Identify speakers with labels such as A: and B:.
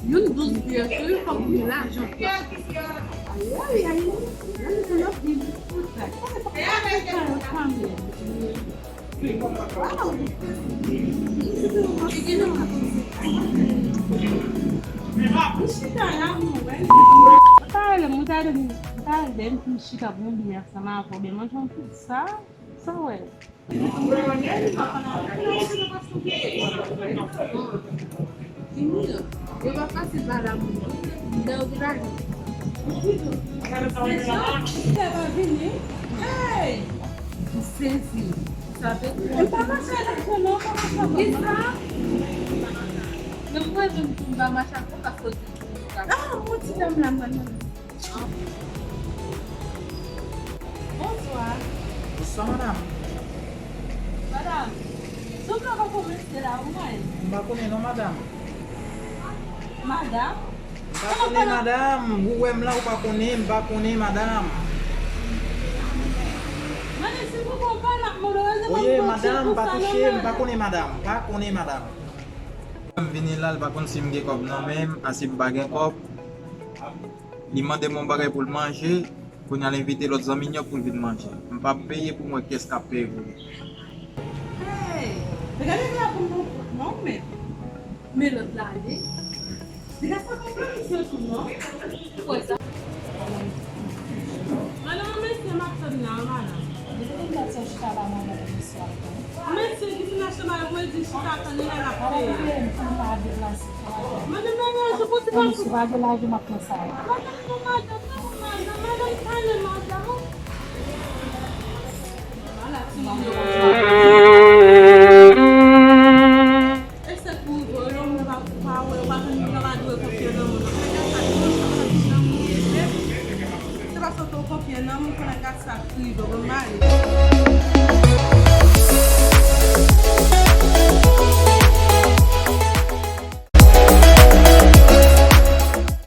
A: Yun 12 diyor, pag-nila. Tá dentro de chica bomba essa na poder mas não tudo só é eu vou participar da música do Brasil. Licença, sabe? Eu tava achando que não tava não pode dar mais a pouca coisa. Ah, muito tempo na mano. Bonsoir.
B: Bonsoir, madame.
A: Madame, só para comer lá uma é?
B: Não vai não, madame.
A: Madame?
B: Não madame. Vous aimez là ou pas connaître, madame.
A: Mas se vous compare la morosa,
B: oui, madame, pas toucher, pas connaître, madame. Je suis venu là, par contre, si je suis comme non-même, si je suis comme il m'a demandé mon bagage pour le manger, pour nous inviter l'autre amis pour venir manger. Je ne vais pas payer pour moi qu'est-ce qu'on paye.
A: Hey, regardez là pour nous, non mais l'autre là, regarde ça comme ça, tout non? Ouais ça. Madame, c'est ma famille, madame. Mas se ele não chamar eu vou desistir da na frente. Mas não, eu vou te dar. Isso vai lá de uma pensada. Mas não nada, não nada, não. Olha,